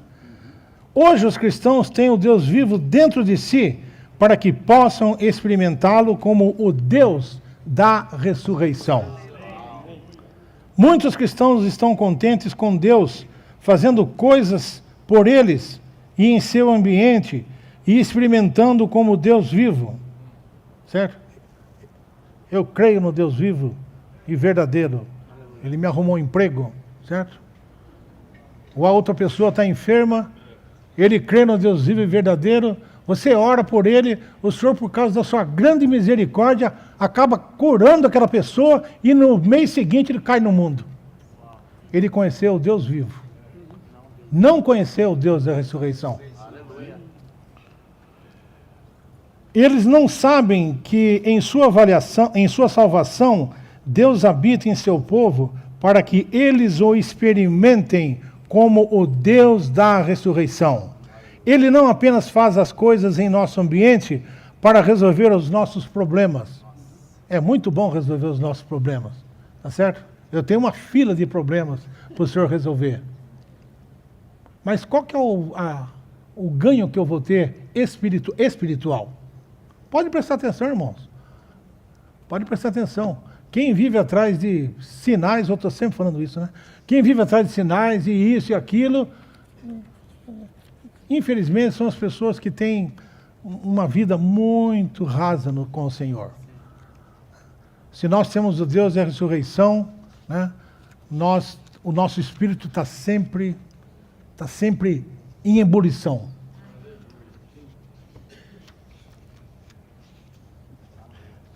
Hoje os cristãos têm o Deus vivo dentro de si para que possam experimentá-lo como o Deus da ressurreição. Muitos cristãos estão contentes com Deus, fazendo coisas por eles e em seu ambiente, e experimentando como Deus vivo. Certo? Eu creio no Deus vivo e verdadeiro. Ele me arrumou um emprego, certo? Ou a outra pessoa está enferma, ele crê no Deus vivo e verdadeiro, você ora por ele, o Senhor, por causa da sua grande misericórdia, acaba curando aquela pessoa e no mês seguinte ele cai no mundo. Ele conheceu o Deus vivo. Não conheceu o Deus da ressurreição. Eles não sabem que em sua salvação, Deus habita em seu povo para que eles o experimentem como o Deus da ressurreição. Ele não apenas faz as coisas em nosso ambiente para resolver os nossos problemas. É muito bom resolver os nossos problemas, tá certo? Eu tenho uma fila de problemas para o Senhor resolver. Mas qual que é o ganho que eu vou ter espiritual? Pode prestar atenção, irmãos. Pode prestar atenção. Quem vive atrás de sinais, eu estou sempre falando isso, né? Quem vive atrás de sinais e isso e aquilo, infelizmente, são as pessoas que têm uma vida muito rasa com o Senhor. Se nós temos o Deus da ressurreição, né, o nosso espírito está sempre em ebulição.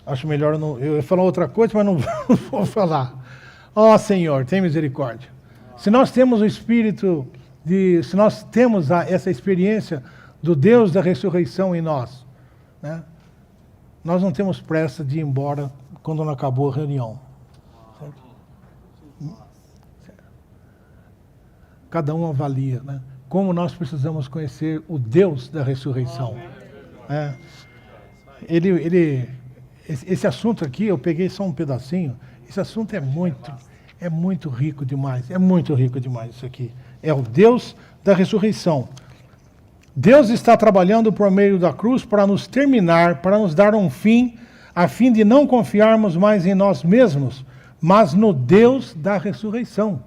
Acho melhor eu ia falar outra coisa, mas não vou falar. Ó Senhor, tem misericórdia. Se nós temos o espírito se nós temos essa experiência do Deus da ressurreição em nós, né, nós não temos pressa de ir embora quando não acabou a reunião. Certo? Cada um avalia, né, como nós precisamos conhecer o Deus da ressurreição. Esse assunto aqui, eu peguei só um pedacinho, esse assunto é muito rico demais, isso aqui. É o Deus da ressurreição. Deus está trabalhando por meio da cruz para nos terminar, para nos dar um fim, a fim de não confiarmos mais em nós mesmos, mas no Deus da ressurreição.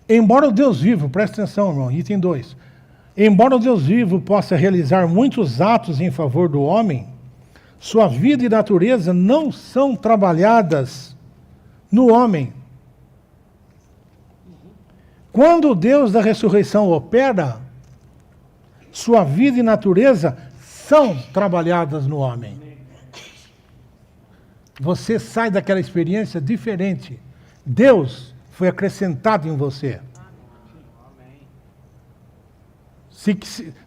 Embora o Deus vivo, presta atenção, irmão, item 2. Embora o Deus vivo possa realizar muitos atos em favor do homem, sua vida e natureza não são trabalhadas no homem. Quando o Deus da ressurreição opera, sua vida e natureza são trabalhadas no homem. Você sai daquela experiência diferente. Deus foi acrescentado em você.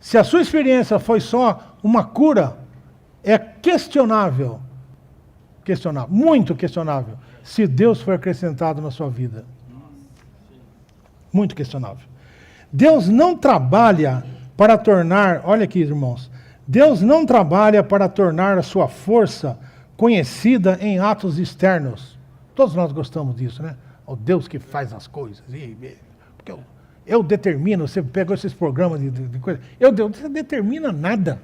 Se a sua experiência foi só uma cura, é questionável, muito questionável, se Deus foi acrescentado na sua vida. Muito questionável. Deus não trabalha para tornar, olha aqui, irmãos, Deus não trabalha para tornar a sua força conhecida em atos externos. Todos nós gostamos disso, né? O Deus que faz as coisas. Porque eu determino, você pegou esses programas de coisa, você determina nada.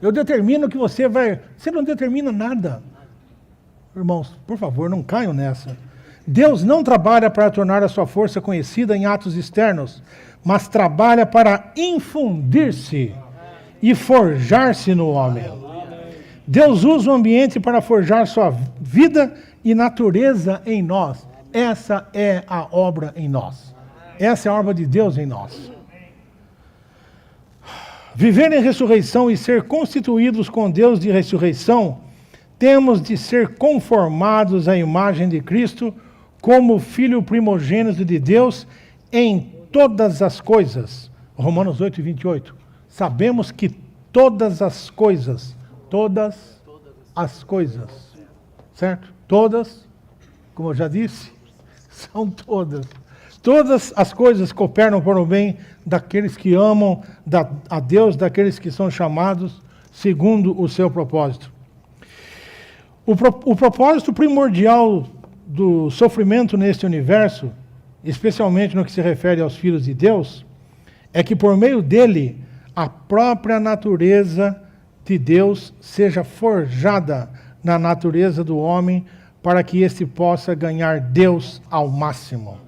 Eu determino que você não determina nada. Irmãos, por favor, não caiam nessa. Deus não trabalha para tornar a sua força conhecida em atos externos, mas trabalha para infundir-se e forjar-se no homem. Deus usa o ambiente para forjar sua vida e natureza em nós. Essa é a obra em nós. Essa é a obra de Deus em nós. Viver em ressurreição e ser constituídos com Deus de ressurreição, temos de ser conformados à imagem de Cristo como Filho primogênito de Deus em todas as coisas. Romanos 8, 28. Sabemos que todas as coisas, certo? Todas, como eu já disse, são todas. Todas as coisas cooperam para o bem daqueles que amam a Deus, daqueles que são chamados segundo o seu propósito. O propósito primordial do sofrimento neste universo, especialmente no que se refere aos filhos de Deus, é que por meio dele, a própria natureza de Deus seja forjada na natureza do homem, para que este possa ganhar Deus ao máximo.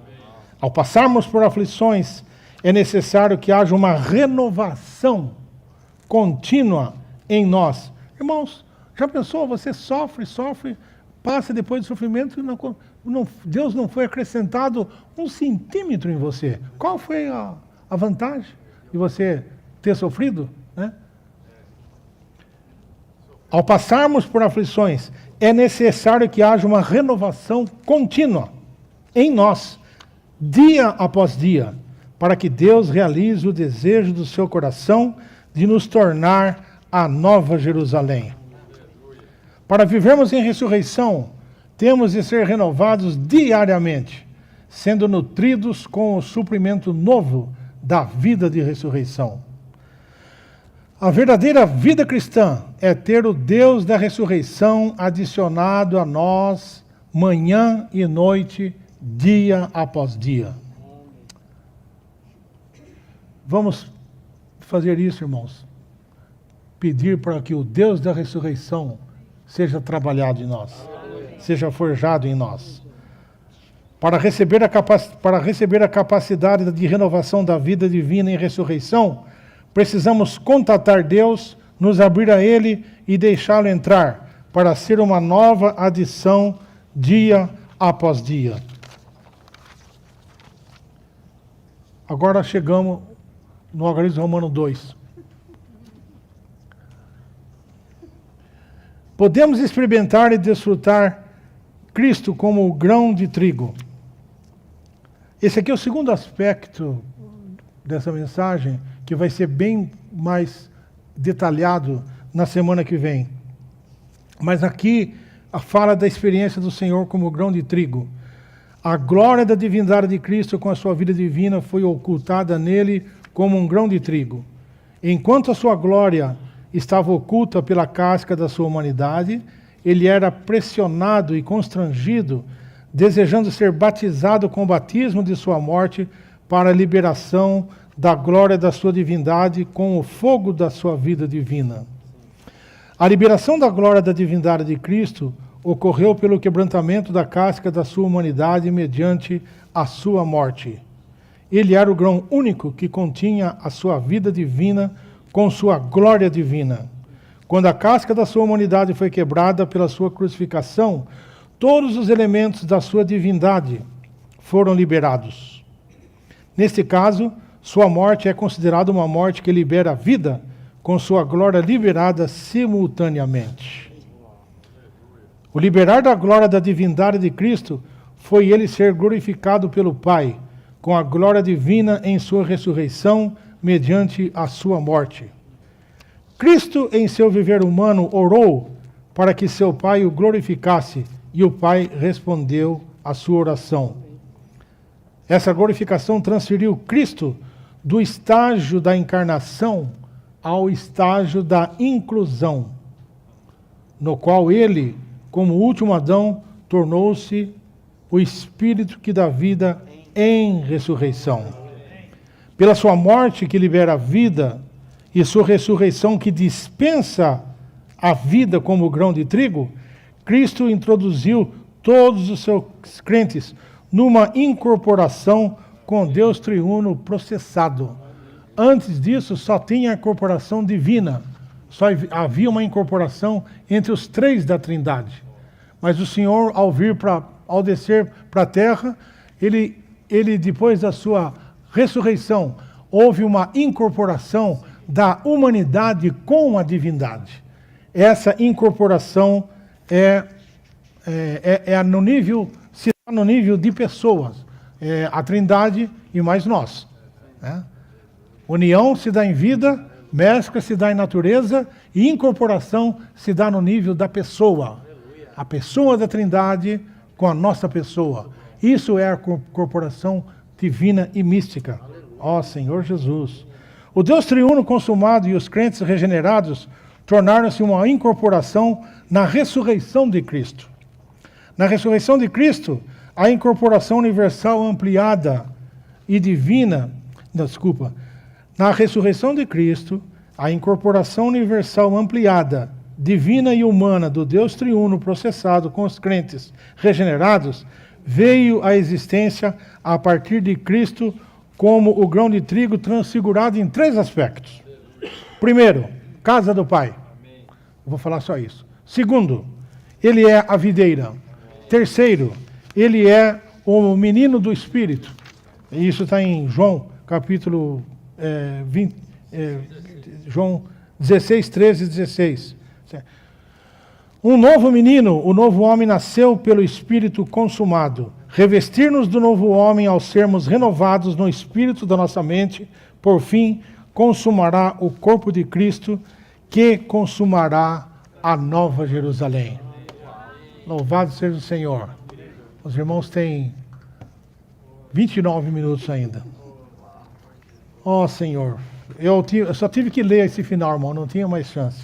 Ao passarmos por aflições, é necessário que haja uma renovação contínua em nós. Irmãos, já pensou? Você sofre, passa depois do sofrimento e Deus não foi acrescentado 1 centímetro em você. Qual foi a vantagem de você ter sofrido? Né? Ao passarmos por aflições, é necessário que haja uma renovação contínua em nós, dia após dia, para que Deus realize o desejo do seu coração de nos tornar a nova Jerusalém. Para vivermos em ressurreição, temos de ser renovados diariamente, sendo nutridos com o suprimento novo da vida de ressurreição. A verdadeira vida cristã é ter o Deus da ressurreição adicionado a nós, manhã e noite, dia após dia. Vamos fazer isso, irmãos. Pedir para que o Deus da ressurreição seja trabalhado em nós, seja forjado em nós. para receber a capacidade de renovação da vida divina em ressurreição, precisamos contatar Deus, nos abrir a Ele e deixá-lo entrar, para ser uma nova adição dia após dia. Agora chegamos no algarismo romano 2. Podemos experimentar e desfrutar Cristo como o grão de trigo. Esse aqui é o segundo aspecto dessa mensagem, que vai ser bem mais detalhado na semana que vem. Mas aqui a fala da experiência do Senhor como grão de trigo. A glória da divindade de Cristo com a sua vida divina foi ocultada nele como um grão de trigo. Enquanto a sua glória estava oculta pela casca da sua humanidade, ele era pressionado e constrangido, desejando ser batizado com o batismo de sua morte para a liberação da glória da sua divindade com o fogo da sua vida divina. A liberação da glória da divindade de Cristo ocorreu pelo quebrantamento da casca da sua humanidade mediante a sua morte. Ele era o grão único que continha a sua vida divina com sua glória divina. Quando a casca da sua humanidade foi quebrada pela sua crucificação, todos os elementos da sua divindade foram liberados. Neste caso, sua morte é considerada uma morte que libera a vida, com sua glória liberada simultaneamente. O liberar da glória da divindade de Cristo foi ele ser glorificado pelo Pai, com a glória divina em sua ressurreição, mediante a sua morte. Cristo, em seu viver humano, orou para que seu Pai o glorificasse, e o Pai respondeu à sua oração. Essa glorificação transferiu Cristo do estágio da encarnação ao estágio da inclusão, no qual ele, como último Adão, tornou-se o Espírito que dá vida em ressurreição. Pela sua morte que libera a vida e sua ressurreição que dispensa a vida como grão de trigo, Cristo introduziu todos os seus crentes numa incorporação com Deus triuno processado. Antes disso, só tinha a incorporação divina. Só havia uma incorporação entre os três da Trindade. Mas o Senhor, ao descer para a terra, ele, depois da sua ressurreição, houve uma incorporação da humanidade com a divindade. Essa incorporação no nível de pessoas. A Trindade e mais nós. Né? União se dá em vida, mescla se dá em natureza e incorporação se dá no nível da pessoa. A pessoa da Trindade com a nossa pessoa. Isso é a corporação divina e mística. Ó Senhor Jesus. O Deus triuno consumado e os crentes regenerados tornaram-se uma incorporação na ressurreição de Cristo. Na ressurreição de Cristo, a incorporação universal ampliada e divina, na ressurreição de Cristo, a incorporação universal ampliada, divina e humana do Deus triuno processado com os crentes regenerados, veio à existência a partir de Cristo como o grão de trigo transfigurado em três aspectos. Primeiro, casa do Pai. Vou falar só isso. Segundo, ele é a videira. Terceiro, ele é o menino do Espírito. Isso está em João, capítulo 20, João 16, 13 e 16. Um novo menino, o novo homem nasceu pelo Espírito consumado. Revestir-nos do novo homem ao sermos renovados no Espírito da nossa mente, por fim, consumará o corpo de Cristo, que consumará a nova Jerusalém. Louvado seja o Senhor. Os irmãos têm 29 minutos ainda. Ó Senhor, eu só tive que ler esse final, irmão, não tinha mais chance.